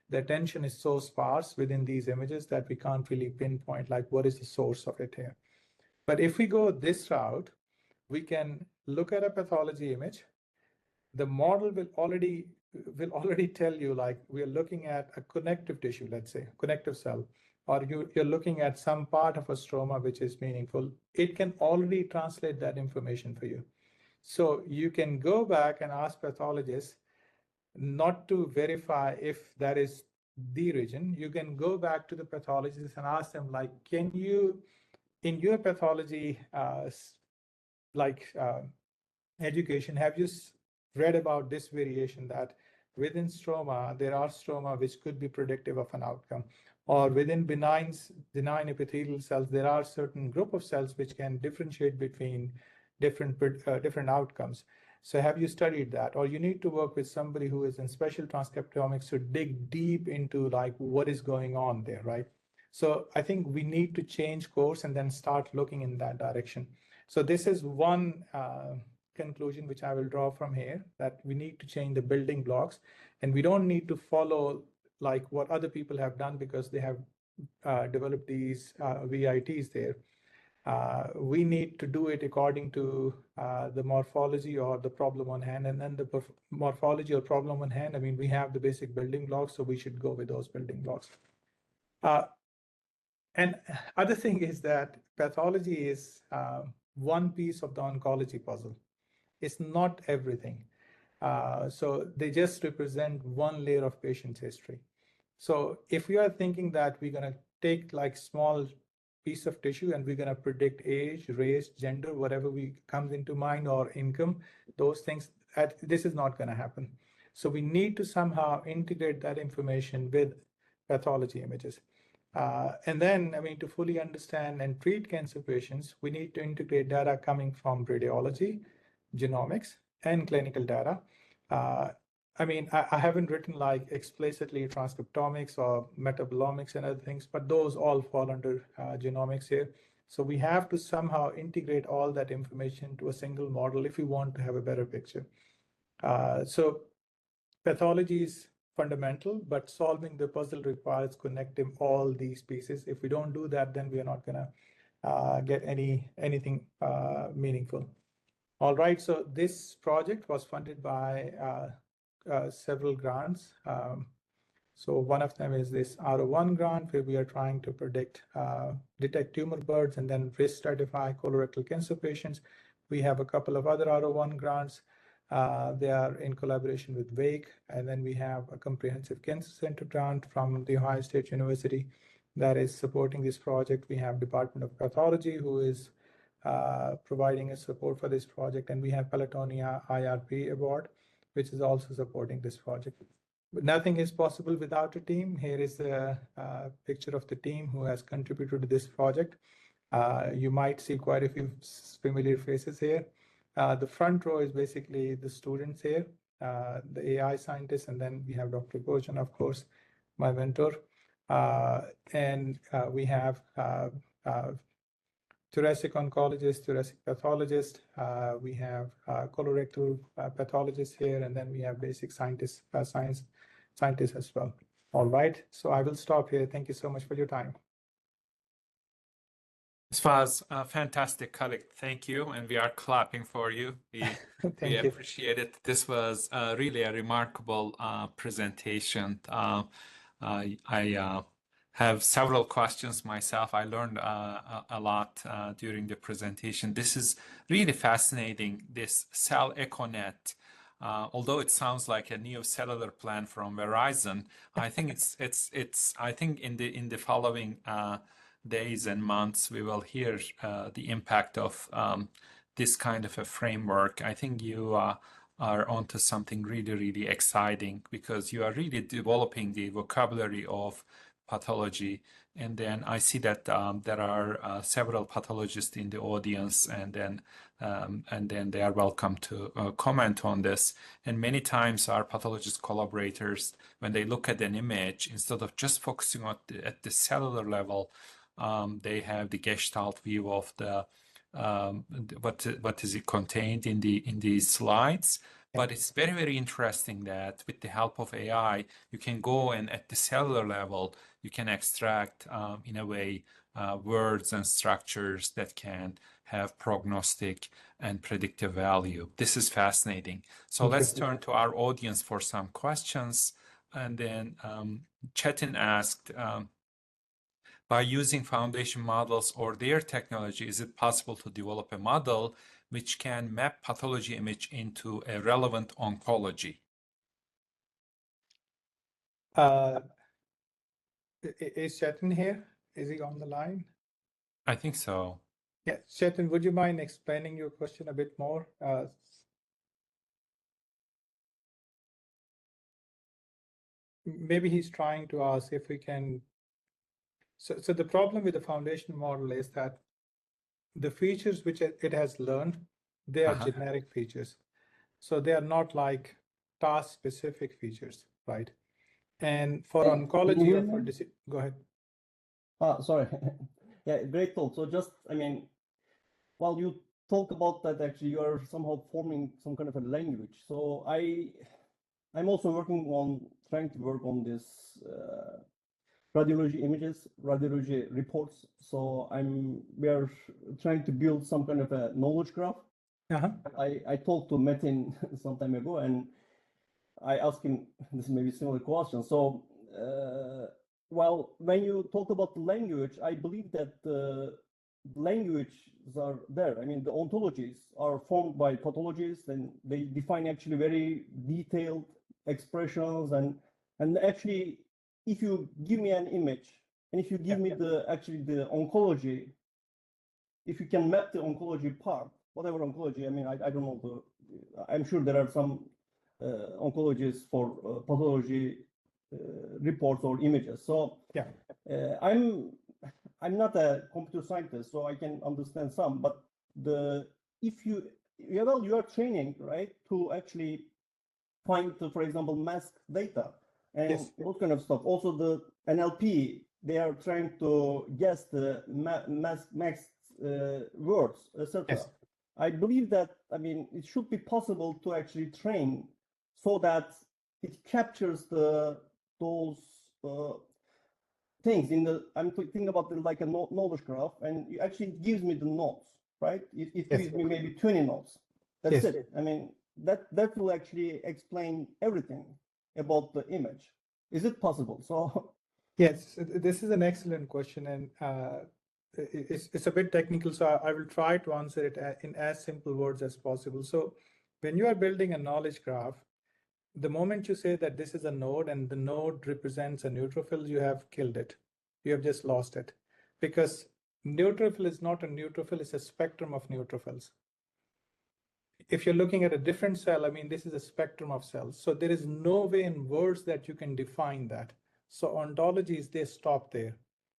the attention is so sparse within these images that we can't really pinpoint, like, what is the source of it here. But if we go this route, we can look at a pathology image. The model will already tell you, like, we are looking at a connective tissue, let's say connective cell, or you're looking at some part of a stroma which is meaningful. It can already translate that information for you. So you can go back and ask pathologists not to verify if that is the region. You can go back to the pathologist and ask them, like, can you, in your pathology, like education, have you read about this variation, that within stroma, there are stroma which could be predictive of an outcome, or within benign epithelial cells, there are certain group of cells which can differentiate between different outcomes. So have you studied that? Or you need to work with somebody who is in special transcriptomics to dig deep into, like, what is going on there, right? So I think we need to change course and then start looking in that direction. So this is one conclusion which I will draw from here, that we need to change the building blocks, and we don't need to follow like what other people have done because they have developed these VITs there. We need to do it according to the morphology or the problem on hand, and then the morphology or problem on hand. I mean, we have the basic building blocks, so we should go with those building blocks. And other thing is that pathology is one piece of the oncology puzzle. It's not everything. So they just represent one layer of patient's history. So if we are thinking that we're going to take like small piece of tissue and we're going to predict age, race, gender, whatever comes into mind, or income, those things, this is not going to happen. So we need to somehow integrate that information with pathology images. And then, I mean, to fully understand and treat cancer patients, we need to integrate data coming from radiology, genomics, and clinical data. I mean, I haven't written like explicitly transcriptomics or metabolomics and other things, but those all fall under genomics here. So we have to somehow integrate all that information to a single model if we want to have a better picture. So pathology is fundamental, but solving the puzzle requires connecting all these pieces. If we don't do that, then we are not going to get anything meaningful. All right, so this project was funded by several grants. So one of them is this R01 grant, where we are trying to detect tumor burden and then risk stratify colorectal cancer patients. We have a couple of other R01 grants. They are in collaboration with Wake. And then we have a comprehensive cancer center grant from the Ohio State University that is supporting this project. We have Department of Pathology, who is providing us support for this project. And we have Pelotonia IRP Award, which is also supporting this project. But nothing is possible without a team. Here is a picture of the team who has contributed to this project. You might see quite a few familiar faces here. The front row is basically the students here, the AI scientists, and then we have Dr. Goshen, of course, my mentor. And we have thoracic oncologist, thoracic pathologist. We have colorectal pathologist here, and then we have basic scientists as well. All right, so I will stop here. Thank you so much for your time. This was fantastic, Khalid. Thank you, and we are clapping for you. We appreciate it. This was really a remarkable presentation. I have several questions myself. I learned a lot during the presentation. This is really fascinating, this cell EcoNet. Although it sounds like a neocellular plan from Verizon, I think I think in the following days and months we will hear the impact of this kind of a framework. I think you are onto something really, really exciting, because you are really developing the vocabulary of pathology And then I see that there are several pathologists in the audience, and then they are welcome to comment on this. And many times our pathologist collaborators, when they look at an image, instead of just focusing on at the cellular level, they have the gestalt view of the what is it contained in these slides. But it's very, very interesting that with the help of AI, you can go and at the cellular level, you can extract, in a way, words and structures that can have prognostic and predictive value. This is fascinating. So let's turn to our audience for some questions. And then Chetin asked, by using foundation models or their technology, is it possible to develop a model which can map pathology image into a relevant oncology? Is Chetan here? Is he on the line? I think so. Yeah, Chetan, would you mind explaining your question a bit more? Maybe he's trying to ask if we can. So the problem with the foundation model is that the features which it has learned, they are generic features. So they are not like task-specific features, right? And for oncology or for disease, go ahead. Sorry. Yeah, great talk. So just, I mean, while you talk about that, actually, you are somehow forming some kind of a language. So I'm also trying to work on this radiology images, radiology reports. So we are trying to build some kind of a knowledge graph. I talked to Metin some time ago, and I asked him this maybe similar question. So, well, when you talk about the language, I believe that the languages are there. I mean, the ontologies are formed by pathologists, and they define actually very detailed expressions. And actually, if you give me an image, and if you give me the oncology, if you can map the oncology part, whatever oncology, I mean, I don't know, I'm sure there are some oncologists for pathology reports or images. So I'm not a computer scientist, so I can understand some, but if you are training, right, to actually find, for example, mask data and those kind of stuff. Also the NLP, they are trying to guess the mask words, etc. I believe that, I mean, it should be possible to actually train so that it captures those things I'm thinking about like a knowledge graph, and it actually gives me the nodes, right? It gives me maybe 20 nodes. That's it. I mean, that will actually explain everything about the image. Is it possible? So yes, this is an excellent question, and it's a bit technical, so I will try to answer it in as simple words as possible. So when you are building a knowledge graph, the moment you say that this is a node and the node represents a neutrophil, you have killed it. You have just lost it, because neutrophil is not a neutrophil, it's a spectrum of neutrophils. If you're looking at a different cell, I mean, this is a spectrum of cells. So there is no way in words that you can define that. So ontologies, they stop there.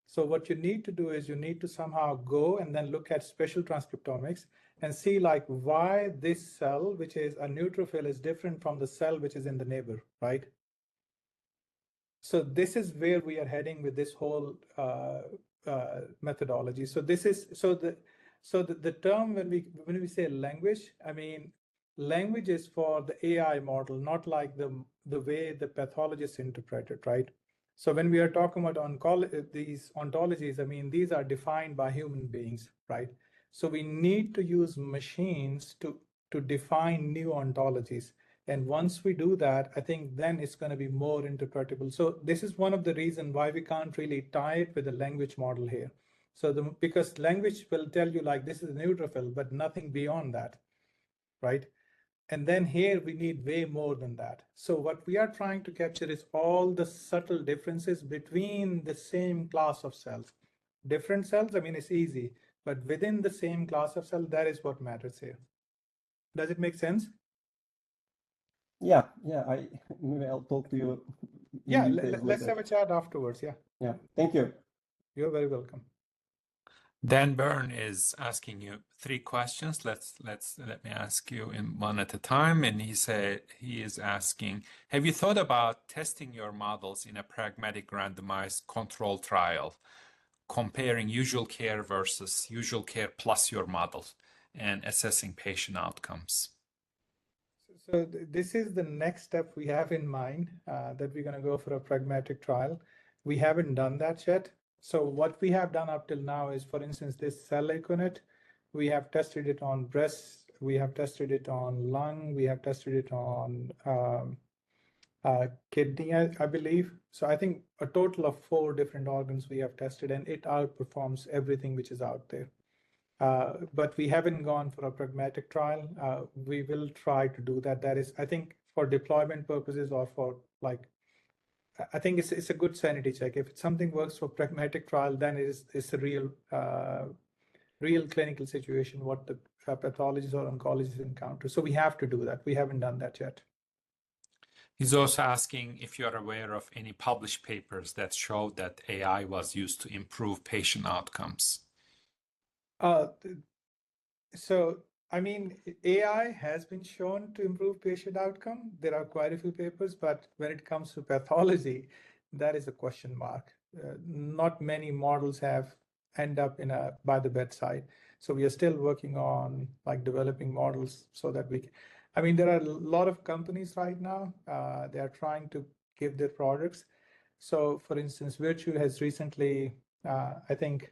So what you need to do is you need to somehow go and then look at spatial transcriptomics and see like why this cell, which is a neutrophil, is different from the cell which is in the neighbor, right? So this is where we are heading with this whole methodology. So this is the term when we say language, I mean, language is for the AI model, not like the way the pathologists interpret it, right? So when we are talking about these ontologies, I mean, these are defined by human beings, right? So we need to use machines to define new ontologies. And once we do that, I think then it's going to be more interpretable. So this is one of the reasons why we can't really tie it with a language model here. So because language will tell you like this is a neutrophil, but nothing beyond that, right? And then here we need way more than that. So what we are trying to capture is all the subtle differences between the same class of cells. Different cells, I mean, it's easy, but within the same class of cell, that is what matters here. Does it make sense? Yeah, maybe I'll talk to you. Yeah, let's have a chat afterwards. Yeah. Yeah, thank you. You're very welcome. Dan Byrne is asking you 3 questions. Let me ask you in one at a time. And he is asking, have you thought about testing your models in a pragmatic randomized control trial, comparing usual care versus usual care plus your model, and assessing patient outcomes? So this is the next step we have in mind, that we're going to go for a pragmatic trial. We haven't done that yet. So what we have done up till now is, for instance, this cell Econet, we have tested it on breast, we have tested it on lung, we have tested it on kidney, I believe. So I think a total of 4 different organs we have tested, and it outperforms everything which is out there. But we haven't gone for a pragmatic trial. We will try to do that. That is, I think, for deployment purposes or for like, I think it's a good sanity check. If something works for pragmatic trial, then it's a real clinical situation what the pathologists or oncologists encounter. So we have to do that. We haven't done that yet. He's also asking if you are aware of any published papers that show that AI was used to improve patient outcomes. So, I mean, AI has been shown to improve patient outcome. There are quite a few papers, but when it comes to pathology, that is a question mark. Not many models have end up in by the bedside. So we are still working on like developing models so that we can, I mean, there are a lot of companies right now, they are trying to give their products. So for instance, Virtue has recently, I think,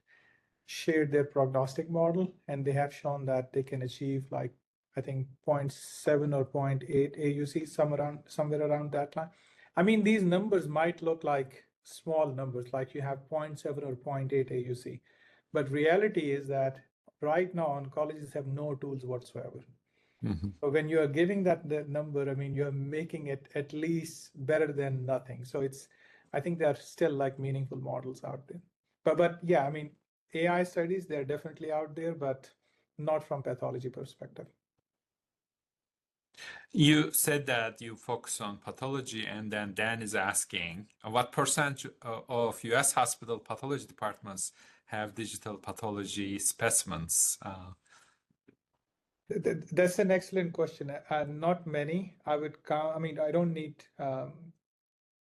shared their prognostic model, and they have shown that they can achieve like, I think 0.7 or 0.8 AUC, somewhere around that line. I mean, these numbers might look like small numbers, like you have 0.7 or 0.8 AUC, but reality is that right now oncologists have no tools whatsoever. So when you are giving that number, I mean, you're making it at least better than nothing. So I think there are still like meaningful models out there. But yeah, I mean, AI studies, they're definitely out there, but not from pathology perspective. You said that you focus on pathology, and then Dan is asking what percentage of US hospital pathology departments have digital pathology specimens? That's an excellent question. Not many. I would count, I mean, I don't need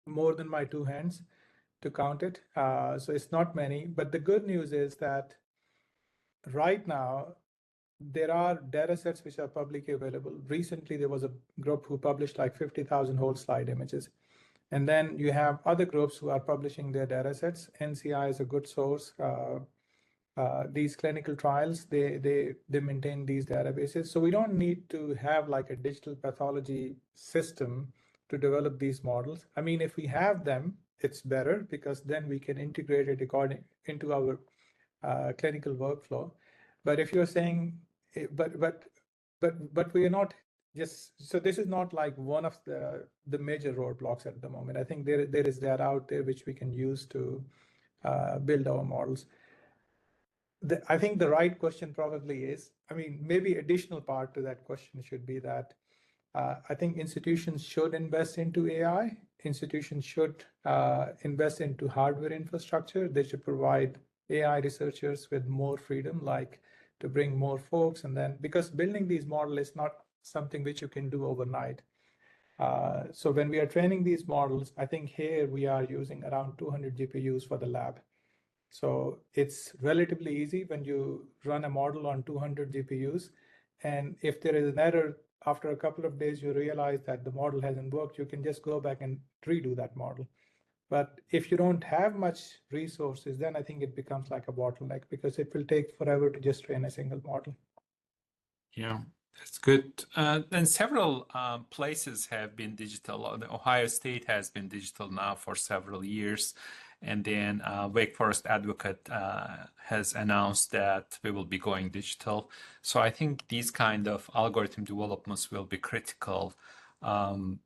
more than my 2 hands to count it. So it's not many. But the good news is that right now, there are data sets which are publicly available. Recently, there was a group who published like 50,000 whole slide images. And then you have other groups who are publishing their data sets. NCI is a good source. These clinical trials, they maintain these databases. So we don't need to have like a digital pathology system to develop these models. I mean, if we have them, it's better because then we can integrate it into our clinical workflow. But if you're saying, but we are not just, so this is not like one of the major roadblocks at the moment. I think there is that out there which we can use to build our models. I think the right question probably is, I mean, maybe additional part to that question should be that I think institutions should invest into AI. Institutions should invest into hardware infrastructure. They should provide AI researchers with more freedom, like to bring more folks. And then, because building these models is not something which you can do overnight. So when we are training these models, I think here we are using around 200 GPUs for the lab. So it's relatively easy when you run a model on 200 GPUs. And if there is an error, after a couple of days, you realize that the model hasn't worked, you can just go back and redo that model. But if you don't have much resources, then I think it becomes like a bottleneck because it will take forever to just train a single model. Yeah, that's good. And several places have been digital. Ohio State has been digital now for several years. And then Wake Forest Advocate has announced that we will be going digital. So I think these kind of algorithm developments will be critical when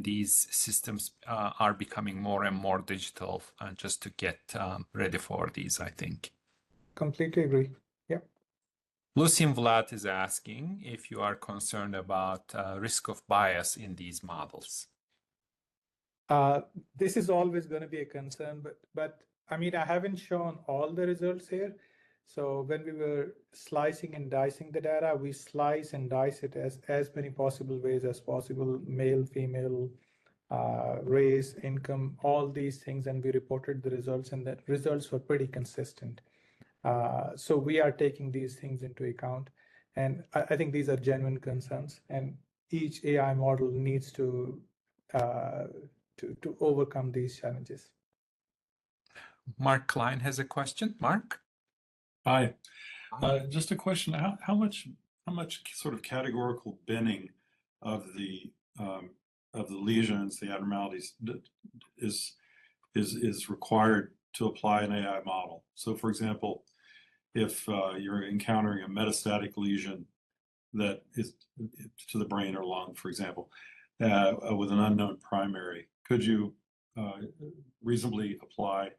these systems are becoming more and more digital, just to get ready for these, I think. Completely agree. Yeah. Lucien Vlad is asking if you are concerned about risk of bias in these models. This is always going to be a concern, but I mean, I haven't shown all the results here. So when we were slicing and dicing the data, we slice and dice it as many possible ways as possible, male, female, race, income, all these things, and we reported the results, and the results were pretty consistent. So we are taking these things into account, and I think these are genuine concerns, and each AI model needs to overcome these challenges. Mark Klein has a question. Mark? Hi. Just a question. How much sort of categorical binning of the lesions, the abnormalities, is required to apply an AI model? So, for example, if you're encountering a metastatic lesion that is to the brain or lung, for example, with an unknown primary, could you reasonably apply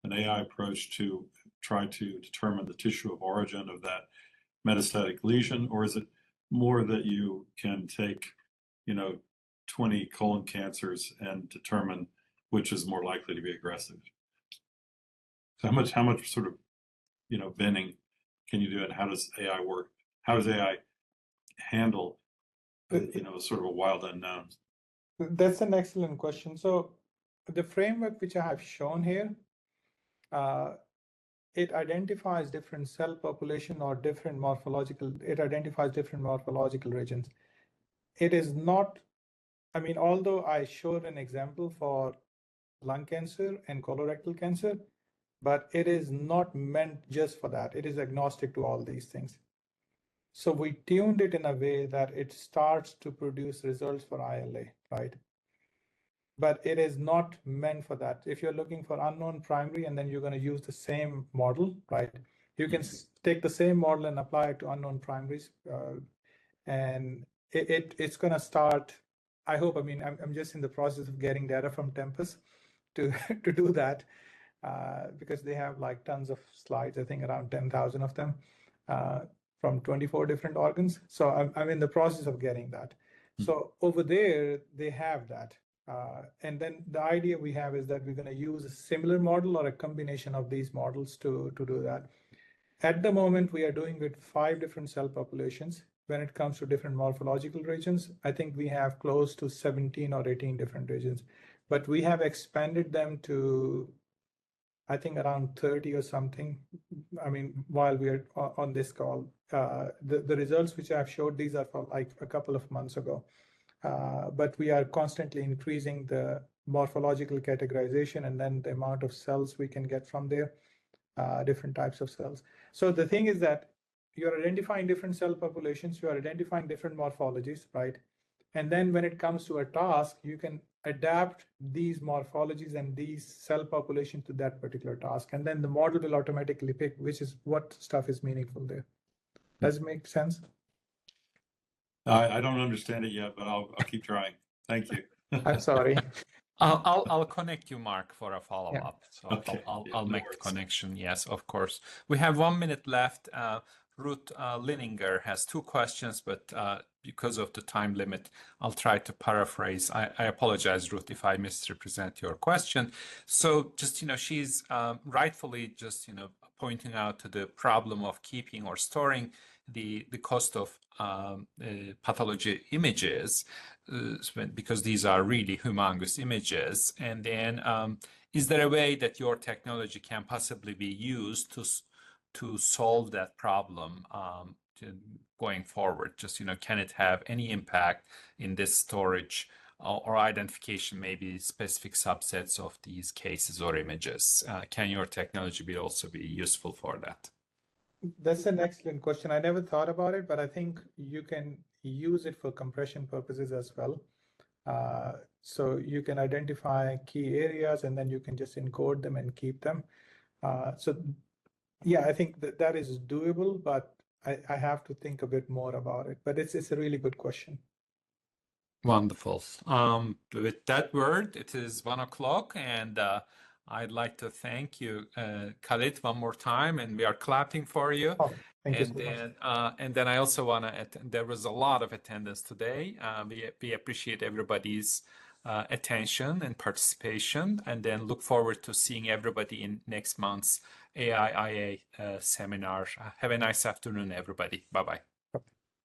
an AI approach to try to determine the tissue of origin of that metastatic lesion? Or is it more that you can take, 20 colon cancers and determine which is more likely to be aggressive? So how much sort of, binning can you do, and how does AI work? How does AI handle, sort of a wild unknown? That's an excellent question. So the framework which I have shown here, it identifies different cell population or different morphological, it identifies different morphological regions. It is not, I mean, although I showed an example for lung cancer and colorectal cancer, but it is not meant just for that. It is agnostic to all these things. So we tuned it in a way that it starts to produce results for ILA, right? But it is not meant for that. If you're looking for unknown primary and then you're going to use the same model, right? You can take the same model and apply it to unknown primaries. And it's going to start, I hope, I mean, I'm just in the process of getting data from Tempus to do that, because they have like tons of slides, I think around 10,000 of them, from 24 different organs. So I'm in the process of getting that. So over there, they have that. And then the idea we have is that we're going to use a similar model or a combination of these models to do that. At the moment, we are doing with 5 different cell populations. When it comes to different morphological regions, I think we have close to 17 or 18 different regions, but we have expanded them to, I think, around 30 or something. I mean, while we are on this call, the results which I've showed, these are for like a couple of months ago. But we are constantly increasing the morphological categorization and then the amount of cells we can get from there, different types of cells. So the thing is that you're identifying different cell populations, you are identifying different morphologies, right? And then when it comes to a task, you can adapt these morphologies and these cell population to that particular task. And then the model will automatically pick which is what stuff is meaningful there. Does it make sense? I don't understand it yet, but I'll keep trying. Thank you. I'm sorry. I'll connect you, Mark, for a follow-up. So Okay. I'll make the connection. Yes, of course. We have 1 minute left. Ruth Lininger has 2 questions, but because of the time limit, I'll try to paraphrase. I apologize, Ruth, if I misrepresent your question. So just, she's rightfully just, pointing out to the problem of keeping or storing the cost of pathology images, because these are really humongous images. And then is there a way that your technology can possibly be used to solve that problem going forward? Just, can it have any impact in this storage or identification, maybe specific subsets of these cases or images? Can your technology also be useful for that? That's an excellent question. I never thought about it, but I think you can use it for compression purposes as well. So you can identify key areas and then you can just encode them and keep them. So yeah, I think that is doable, but I have to think a bit more about it. But it's a really good question. Wonderful. With that word, it is 1 o'clock, and I'd like to thank you, Khalid, one more time, and we are clapping for you. Oh, thank you so much. And then I also want to, there was a lot of attendance today. We appreciate everybody's attention and participation, and then look forward to seeing everybody in next month's AIIA seminar. Have a nice afternoon, everybody. Bye-bye.